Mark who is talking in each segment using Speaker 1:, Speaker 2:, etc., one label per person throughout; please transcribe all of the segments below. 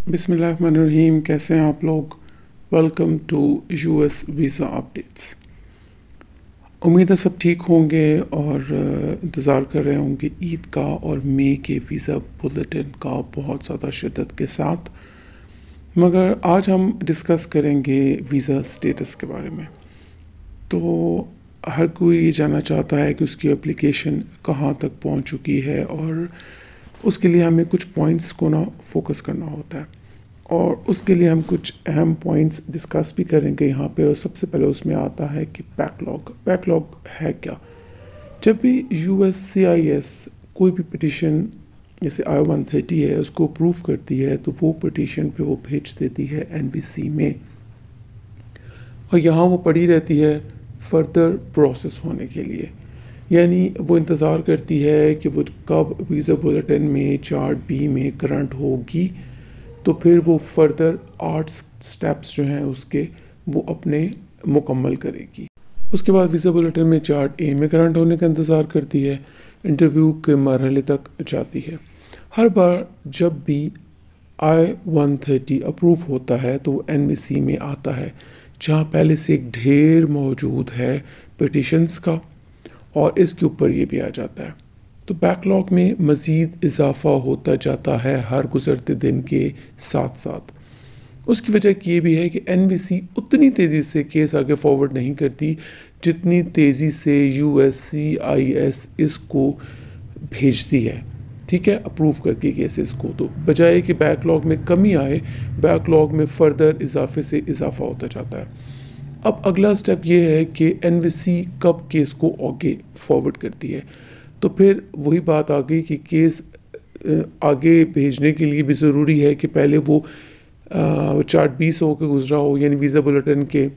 Speaker 1: بسم اللہ الرحمن الرحیم. کیسے ہیں آپ لوگ؟ Welcome to US visa updates. امید ہے سب ٹھیک ہوں گے اور انتظار کر رہے ہوں گے عید کا اور مئی کے ویزا بلیٹن کا بہت زیادہ شدت کے ساتھ. مگر آج ہم ڈسکس کریں گے ویزا سٹیٹس کے بارے میں. تو ہر کوئی یہ جاننا چاہتا ہے کہ اس کی اپلیکیشن کہاں تک پہنچ چکی ہے اور اس کے لیے ہمیں کچھ پوائنٹس کو فوکس کرنا ہوتا ہے اور اس کے لیے ہم کچھ اہم پوائنٹس ڈسکس بھی کریں گے یہاں پہ. اور سب سے پہلے اس میں آتا ہے کہ بیک لاگ ہے کیا. جب بھی USCIS کوئی بھی پٹیشن جیسے I-130 ہے اس کو اپروو کرتی ہے تو وہ پٹیشن پہ وہ بھیج دیتی ہے NVC میں اور یہاں وہ پڑی رہتی ہے فردر پروسیس ہونے کے لیے. یعنی وہ انتظار کرتی ہے کہ وہ کب ویزا بلیٹن میں چارٹ B میں کرنٹ ہوگی تو پھر وہ فردر 8 سٹیپس جو ہیں اس کے وہ اپنے مکمل کرے گی. اس کے بعد ویزا بلیٹن میں چارٹ A میں کرنٹ ہونے کا انتظار کرتی ہے، انٹرویو کے مرحلے تک جاتی ہے. ہر بار جب بھی I-130 اپروو ہوتا ہے تو وہ NVC میں آتا ہے جہاں پہلے سے ایک ڈھیر موجود ہے پٹیشنز کا اور اس کے اوپر یہ بھی آ جاتا ہے. تو بیک لاگ میں مزید اضافہ ہوتا جاتا ہے ہر گزرتے دن کے ساتھ ساتھ. اس کی وجہ یہ بھی ہے کہ NVC اتنی تیزی سے کیس آگے فارورڈ نہیں کرتی جتنی تیزی سے USCIS اس کو بھیجتی ہے، ٹھیک ہے، اپروو کر کے کیسز کو. تو بجائے کہ بیک لاگ میں کمی آئے، بیک لاگ میں فردر اضافے سے اضافہ ہوتا جاتا ہے. اب اگلا سٹیپ یہ ہے کہ NVC کب کیس کو آگے فارورڈ کرتی ہے. تو پھر وہی بات آ گئی کہ کیس آگے بھیجنے کے لیے بھی ضروری ہے کہ پہلے وہ چارٹ B سے ہو کے گزرا ہو، یعنی ویزا بلیٹن کے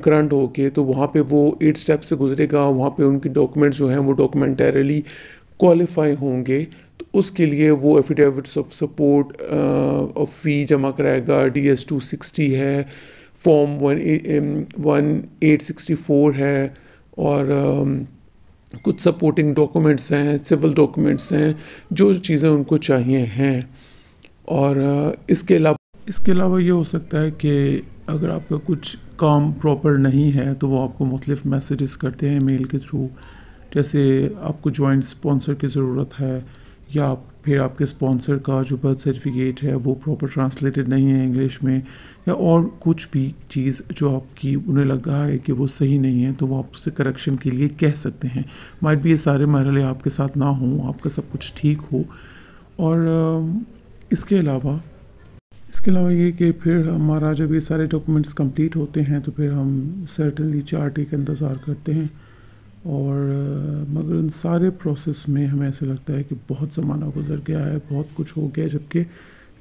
Speaker 1: کرنٹ ہو کے. تو وہاں پہ وہ 8 سٹیپ سے گزرے گا، وہاں پہ ان کی ڈاکومنٹس جو ہیں وہ ڈاکومنٹریلی کوالیفائی ہوں گے. تو اس کے لیے وہ ایفیڈیوٹس آف سپورٹ آف فی جمع کرائے گا. DS 260 ہے، فارم 1864 ہے اور کچھ سپورٹنگ ڈاکومنٹس ہیں، سول ڈاکومنٹس ہیں، جو چیزیں ان کو چاہیے ہیں. اور اس کے علاوہ یہ ہو سکتا ہے کہ اگر آپ کا کچھ کام پراپر نہیں ہے تو وہ آپ کو مختلف میسیجز کرتے ہیں میل کے تھرو، جیسے آپ کو جوائنٹ اسپانسر کی ضرورت ہے یا پھر آپ کے اسپانسر کا جو برتھ سرٹیفکیٹ ہے وہ پراپر ٹرانسلیٹڈ نہیں ہے انگلش میں، یا اور کچھ بھی چیز جو آپ کی انہیں لگا ہے کہ وہ صحیح نہیں ہے تو وہ آپ سے کریکشن کے لیے کہہ سکتے ہیں. مائٹ بھی یہ سارے مرحلے آپ کے ساتھ نہ ہوں، آپ کا سب کچھ ٹھیک ہو. اور اس کے علاوہ یہ کہ پھر ہمارا جب یہ سارے ڈاکومنٹس کمپلیٹ ہوتے ہیں تو پھر ہم سرٹنلی چارٹ A کا انتظار کرتے ہیں. اور مگر ان سارے پروسیس میں ہمیں ایسا لگتا ہے کہ بہت زمانہ گزر گیا ہے، بہت کچھ ہو گیا، جبکہ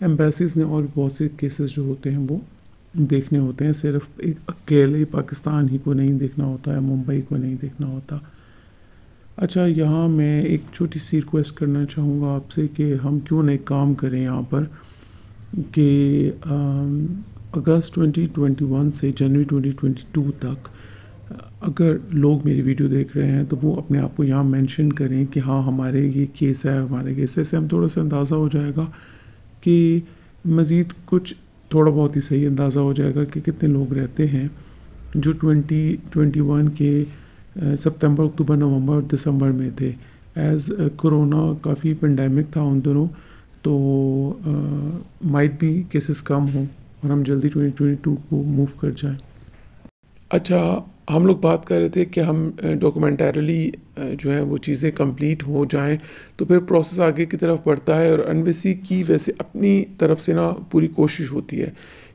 Speaker 1: ایمبیسیز نے اور بہت سے کیسز جو ہوتے ہیں وہ دیکھنے ہوتے ہیں. صرف ایک اکیلے پاکستان ہی کو نہیں دیکھنا ہوتا ہے، ممبئی کو نہیں دیکھنا ہوتا. اچھا، یہاں میں ایک چھوٹی سی ریکویسٹ کرنا چاہوں گا آپ سے کہ ہم کیوں نہ ایک کام کریں یہاں پر کہ اگست 2021 سے جنوری 2022 تک اگر لوگ میری ویڈیو دیکھ رہے ہیں تو وہ اپنے آپ کو یہاں مینشن کریں کہ ہاں ہمارے یہ کیس ہے، ہمارے کیس سے ہم تھوڑا سا اندازہ ہو جائے گا کہ مزید کچھ تھوڑا بہت ہی صحیح اندازہ ہو جائے گا کہ کتنے لوگ رہتے ہیں جو 2021 کے ستمبر، اکتوبر، نومبر اور دسمبر میں تھے. ایز کرونا کافی پینڈیمک تھا ان دنوں، تو مائٹ بھی کیسز کم ہوں اور ہم جلدی 2022 کو موو کر جائیں. اچھا، ہم لوگ بات کر رہے تھے کہ ہم ڈاکومنٹریلی جو ہے وہ چیزیں کمپلیٹ ہو جائیں تو پھر پروسیس آگے کی طرف بڑھتا ہے. اور NVC کی ویسے اپنی طرف سے پوری کوشش ہوتی ہے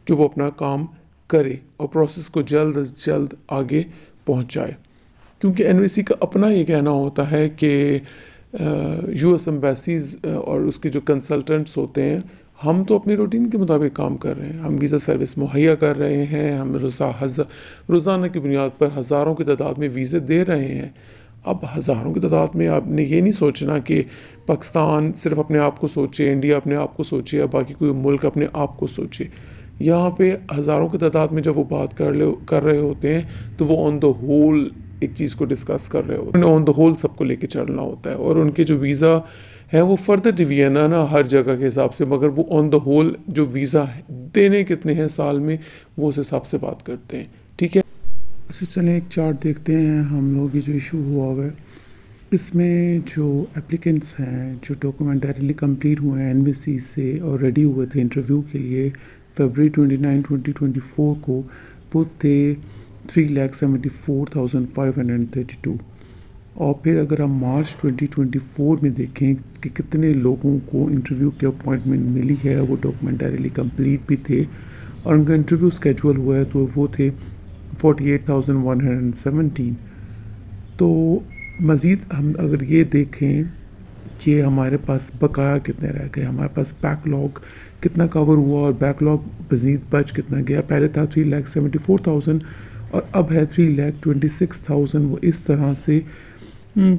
Speaker 1: کہ وہ اپنا کام کرے اور پروسیس کو جلد از جلد آگے پہنچائے، کیونکہ NVC کا اپنا یہ کہنا ہوتا ہے کہ US ایمبیسیز اور اس کے جو کنسلٹنٹس ہوتے ہیں، ہم تو اپنی روٹین کے مطابق کام کر رہے ہیں، ہم ویزا سروس مہیا کر رہے ہیں، ہم روزانہ کی بنیاد پر ہزاروں کی تعداد میں ویزے دے رہے ہیں. اب ہزاروں کی تعداد میں آپ نے یہ نہیں سوچنا کہ پاکستان صرف اپنے آپ کو سوچے، انڈیا اپنے آپ کو سوچے یا باقی کوئی ملک اپنے آپ کو سوچے. یہاں پہ ہزاروں کی تعداد میں جب وہ بات کر رہے ہوتے ہیں تو وہ آن دا ہول ایک چیز کو ڈسکس کر رہے ہوتے ہیں، آن دا ہول سب کو لے کے چلنا ہوتا ہے. اور ان کے جو ویزا ہے وہ فردر ڈویژن ہے نا ہر جگہ کے حساب سے، مگر وہ آن دا ہول جو ویزا دینے کتنے ہیں سال میں وہ اس حساب سے بات کرتے ہیں. ٹھیک ہے، اسی چلیں ایک چارٹ دیکھتے ہیں ہم لوگ. یہ جو ایشو ہوا ہوا ہے اس میں جو اپلیکنٹس ہیں جو ڈاکومنٹ ڈائریکٹلی کمپلیٹ ہوئے ہیں این وی سی سے اور ریڈی ہوئے تھے انٹرویو کے لیے فیبرری 29 2024 کو، وہ تھے 3,74,532. اور پھر اگر ہم مارچ 2024 میں دیکھیں کہ کتنے لوگوں کو انٹرویو کی اپوائنٹمنٹ ملی ہے، وہ ڈاکومنٹ ڈائریکٹلی کمپلیٹ بھی تھے اور ان کا انٹرویو اسکیجول ہوا ہے، تو وہ تھے 48,117. تو مزید ہم اگر یہ دیکھیں کہ ہمارے پاس بقایا کتنے رہ گئے، ہمارے پاس بیک لاگ کتنا کور ہوا اور بیک لاگ مزید بچ کتنا گیا. پہلے تھا 3,74,000 اور اب ہے 3,26,000. وہ اس طرح سے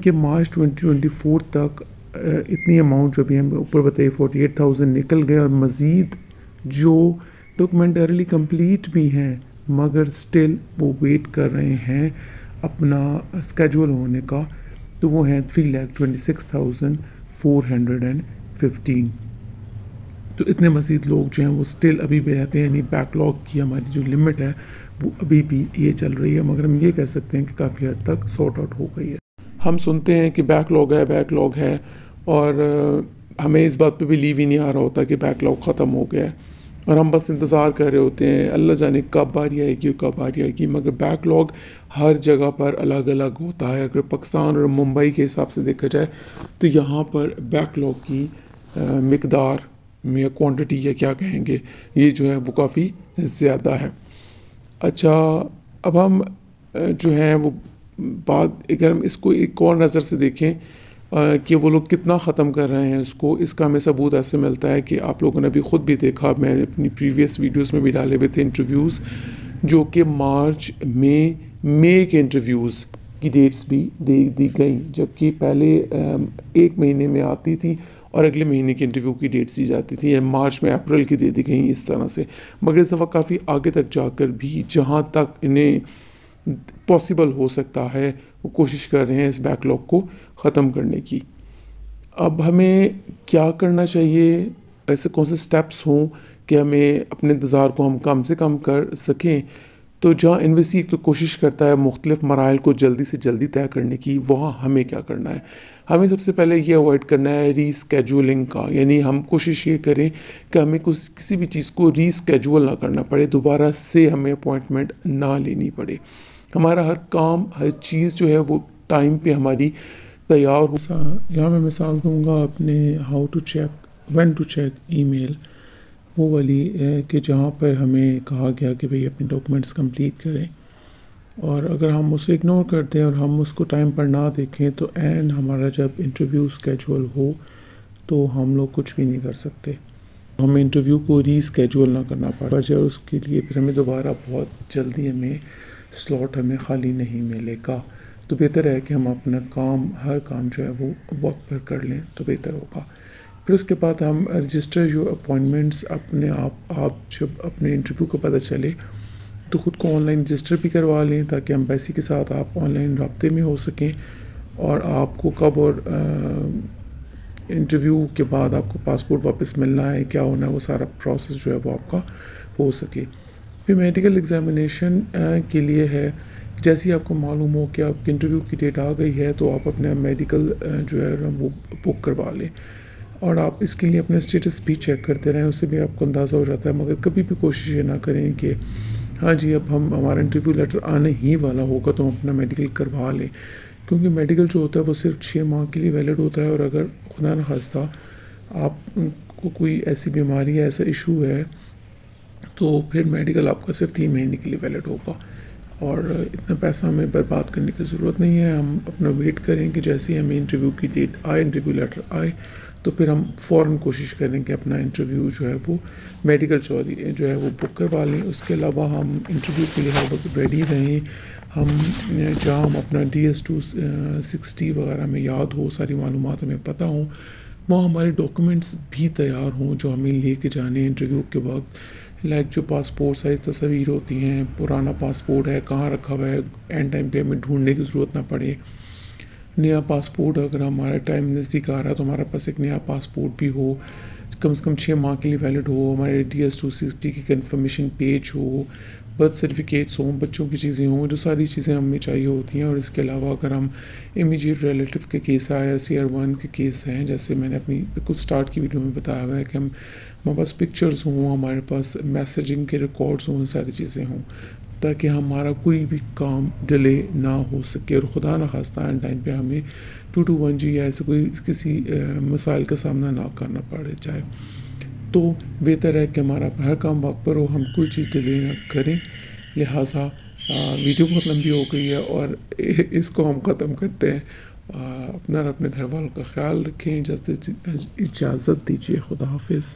Speaker 1: کہ مارچ 2024 تک اتنی اماؤنٹ جو بھی ہم اوپر بتائیے 48,000 نکل گئے، اور مزید جو ڈاکومنٹریلی کمپلیٹ بھی ہیں مگر سٹل وہ ویٹ کر رہے ہیں اپنا اسکیجول ہونے کا، تو وہ ہیں 3,26,415. تو اتنے مزید لوگ جو ہیں وہ سٹل ابھی بھی رہتے ہیں، یعنی بیک لاگ کی ہماری جو لمٹ ہے وہ ابھی بھی یہ چل رہی ہے، مگر ہم یہ کہہ سکتے ہیں کہ کافی حد تک سارٹ آؤٹ ہو گئی ہے. ہم سنتے ہیں کہ بیک لاگ ہے اور ہمیں اس بات پہ بلیو ہی نہیں آ رہا ہوتا کہ بیک لاگ ختم ہو گیا ہے، اور ہم بس انتظار کر رہے ہوتے ہیں اللہ جانے کب باری آئے گی اور کب باری آئے گی. مگر بیک لاگ ہر جگہ پر الگ الگ ہوتا ہے. اگر پاکستان اور ممبئی کے حساب سے دیکھا جائے تو یہاں پر بیک لاگ کی مقدار یا کوانٹٹی یا کیا کہیں گے، یہ جو ہے وہ کافی زیادہ ہے. اچھا، اب ہم جو ہیں وہ بات اگر ہم اس کو ایک اور نظر سے دیکھیں کہ وہ لوگ کتنا ختم کر رہے ہیں اس کا ہمیں ثبوت ایسے ملتا ہے کہ آپ لوگوں نے بھی خود بھی دیکھا، میں نے اپنی پریویس ویڈیوز میں بھی ڈالے ہوئے تھے انٹرویوز جو کہ مارچ مئی کے انٹرویوز کی ڈیٹس بھی دے دی گئیں، جبکہ پہلے ایک مہینے میں آتی تھی اور اگلے مہینے کی انٹرویو کی ڈیٹس دی جاتی تھی، یا مارچ میں اپریل کی دے دی گئیں اس طرح سے. مگر اس دفعہ کافی آگے تک جا کر بھی جہاں تک انہیں پاسبل ہو سکتا ہے وہ کوشش کر رہے ہیں اس بیک لاگ کو ختم کرنے کی. اب ہمیں کیا کرنا چاہیے، ایسے کون سے سٹیپس ہوں کہ ہمیں اپنے انتظار کو ہم کم سے کم کر سکیں. تو جہاں این وی سی ایک تو کوشش کرتا ہے مختلف مراحل کو جلدی سے جلدی طے کرنے کی، وہاں ہمیں کیا کرنا ہے؟ ہمیں سب سے پہلے یہ اوائڈ کرنا ہے ری اسکیجولنگ کا، یعنی ہم کوشش یہ کریں کہ ہمیں کسی بھی چیز کو ری اسکیجول نہ کرنا پڑے، دوبارہ سے ہمیں اپوائنٹمنٹ نہ لینی پڑے. ہمارا ہر کام ہر چیز جو ہے وہ ٹائم پہ ہماری تیار ہو. یہاں میں مثال دوں گا اپنے وین ٹو چیک ای میل، وہ والی کہ جہاں پر ہمیں کہا گیا کہ بھئی اپنے ڈاکومنٹس کمپلیٹ کریں، اور اگر ہم اسے اگنور کرتے ہیں اور ہم اس کو ٹائم پر نہ دیکھیں تو ہمارا جب انٹرویو اسکیجول ہو تو ہم لوگ کچھ بھی نہیں کر سکتے. ہمیں انٹرویو کو ری اسکیجول نہ کرنا پڑ جائے، اس کے لیے پھر ہمیں دوبارہ بہت جلدی سلاٹ ہمیں خالی نہیں ملے گا. تو بہتر ہے کہ ہم اپنا ہر کام جو ہے وہ وقت پر کر لیں تو بہتر ہوگا. پھر اس کے بعد ہم رجسٹر جو اپوائنٹمنٹس اپنے آپ جب اپنے انٹرویو کو پتہ چلے تو خود کو آن لائن رجسٹر بھی کروا لیں، تاکہ ایمبیسی کے ساتھ آپ آن لائن رابطے میں ہو سکیں، اور آپ کو کب اور انٹرویو کے بعد آپ کو پاسپورٹ واپس ملنا ہے، کیا ہونا ہے، وہ سارا پروسیس جو ہے وہ آپ کا ہو سکے. پھر میڈیکل ایگزامینیشن کے لیے ہے، جیسے آپ کو معلوم ہو کہ آپ کی انٹرویو کی ڈیٹ آ گئی ہے تو آپ اپنا میڈیکل جو ہے وہ بک کروا لیں، اور آپ اس کے لیے اپنا اسٹیٹس بھی چیک کرتے رہیں، اس سے بھی آپ کو اندازہ ہو جاتا ہے. مگر کبھی بھی کوشش یہ نہ کریں کہ ہاں جی اب ہمارا انٹرویو لیٹر آنے ہی والا ہوگا تو ہم اپنا میڈیکل کروا لیں، کیونکہ میڈیکل جو ہوتا ہے وہ صرف 6 ماہ کے لیے ویلڈ ہوتا ہے، اور اگر خدا نخواستہ آپ کو کوئی ایسی بیماری ہے، ایسا ایشو ہے، تو پھر میڈیکل آپ کا صرف 3 مہینے کے لیے ویلڈ ہوگا. اور اتنا پیسہ ہمیں برباد کرنے کی ضرورت نہیں ہے. ہم اپنا ویٹ کریں کہ جیسے ہی ہمیں انٹرویو کی ڈیٹ آئے، انٹرویو لیٹر آئے، تو پھر ہم فوراً کوشش کریں کہ اپنا انٹرویو جو ہے وہ میڈیکل جو ہے وہ بک کروا لیں. اس کے علاوہ ہم انٹرویو کے لیے ہر وقت ریڈی رہیں. جہاں ہم اپنا DS-260 وغیرہ میں یاد ہو، ساری معلومات ہمیں پتہ ہوں، وہاں ہمارے ڈاکومنٹس بھی تیار ہوں جو ہمیں لے کے جانے ہیں انٹرویو کے وقت. لائک جو پاسپورٹ سائز تصاویر ہوتی ہیں، پرانا پاسپورٹ ہے کہاں رکھا ہوا ہے، اینڈ ٹائم پہ ہمیں ڈھونڈنے کی ضرورت نہ پڑے. نیا پاسپورٹ اگر ہمارا ٹائم نزدیک آ رہا ہے تو ہمارے پاس ایک نیا پاسپورٹ بھی ہو، کم سے کم 6 ماہ کے لیے ویلڈ ہو، ہمارے DS-260 کی کنفرمیشن پیج ہو، برتھ سرٹیفکیٹس ہوں، بچوں کی چیزیں ہوں، جو ساری چیزیں ہمیں چاہیے ہوتی ہیں. اور اس کے علاوہ اگر ہم امیجیٹ ریلیٹیو کے کیس آئے یا CR1 کے کیس ہیں، جیسے میں نے اپنی بالکل اسٹارٹ کی ویڈیو میں بتایا ہوا ہے کہ ہمارے پاس پکچرز ہوں، ہمارے پاس میسیجنگ کے ریکارڈز ہوں، ساری چیزیں ہوں، تاکہ ہمارا کوئی بھی کام ڈیلے نہ ہو سکے اور خدا نخواستہ اینڈ ٹائم پہ ہمیں 221G یا ایسے کوئی کسی مسائل کا سامنا نہ کرنا پڑے جائے. تو بہتر ہے کہ ہمارا ہر کام وقت پر ہو، ہم کوئی چیز ڈیلے نہ کریں. لہٰذا ویڈیو بہت لمبی ہو گئی ہے اور اس کو ہم ختم کرتے ہیں. اپنا اور اپنے گھر والوں کا خیال رکھیں. اجازت دیجیے. خدا حافظ.